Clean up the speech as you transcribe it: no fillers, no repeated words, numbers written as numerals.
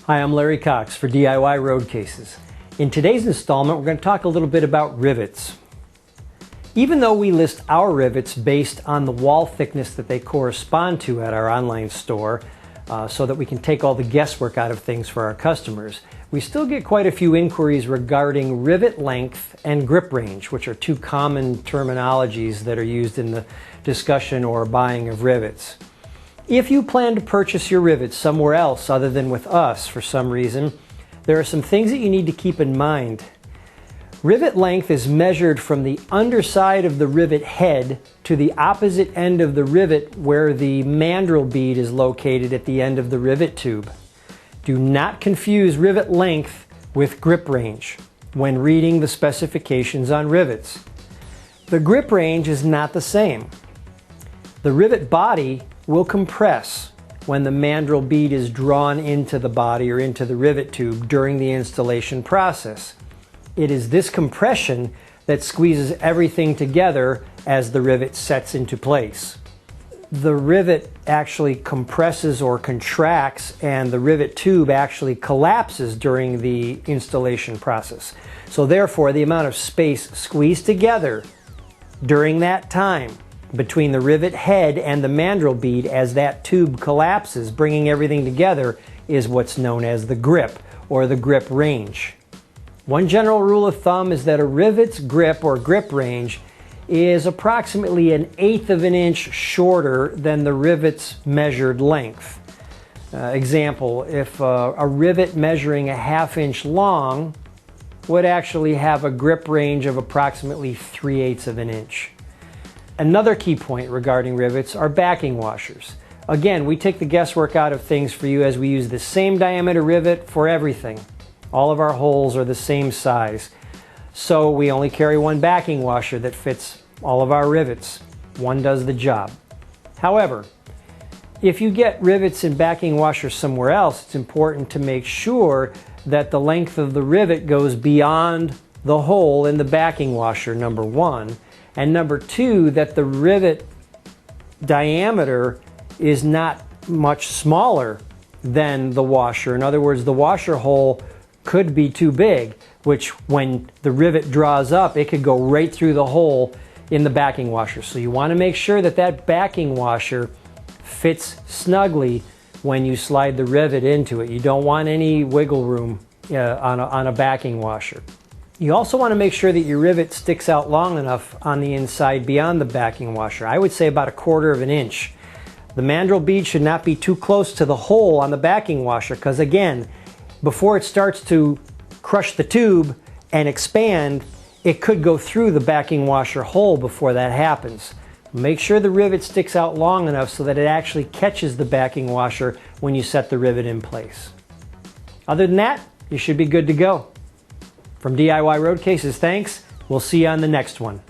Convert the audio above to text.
Hi, I'm Larry Cox for DIY Road Cases. In today's installment, we're going to talk a little bit about rivets. Even though we list our rivets based on the wall thickness that they correspond to at our online store, so that we can take all the guesswork out of things for our customers, we still get quite a few inquiries regarding rivet length and grip range, which are two common terminologies that are used in the discussion or buying of rivets. If you plan to purchase your rivets somewhere else other than with us for some reason, there are some things that you need to keep in mind. Rivet length is measured from the underside of the rivet head to the opposite end of the rivet where the mandrel bead is located at the end of the rivet tube. Do not confuse rivet length with grip range when reading the specifications on rivets. The grip range is not the same. The rivet body will compress when the mandrel bead is drawn into the body or into the rivet tube during the installation process. It is this compression that squeezes everything together as the rivet sets into place. The rivet actually compresses or contracts, and the rivet tube actually collapses during the installation process. So therefore, the amount of space squeezed together during that time between the rivet head and the mandrel bead as that tube collapses, bringing everything together, is what's known as the grip or the grip range. One general rule of thumb is that a rivet's grip or grip range is approximately 1/8 of an inch shorter than the rivet's measured length. Example, if a rivet measuring 1/2 inch long would actually have a grip range of approximately 3/8 of an inch. Another key point regarding rivets are backing washers. Again, we take the guesswork out of things for you as we use the same diameter rivet for everything. All of our holes are the same size. So we only carry one backing washer that fits all of our rivets. One does the job. However, if you get rivets and backing washers somewhere else, it's important to make sure that the length of the rivet goes beyond the hole in the backing washer, number one. And number two, that the rivet diameter is not much smaller than the washer. In other words, the washer hole could be too big, which when the rivet draws up, it could go right through the hole in the backing washer. So you want to make sure that that backing washer fits snugly when you slide the rivet into it. You don't want any wiggle room on a backing washer. You also want to make sure that your rivet sticks out long enough on the inside beyond the backing washer. I would say about 1/4 of an inch. The mandrel bead should not be too close to the hole on the backing washer because, again, before it starts to crush the tube and expand, it could go through the backing washer hole before that happens. Make sure the rivet sticks out long enough so that it actually catches the backing washer when you set the rivet in place. Other than that, you should be good to go. From DIY Road Cases, thanks. We'll see you on the next one.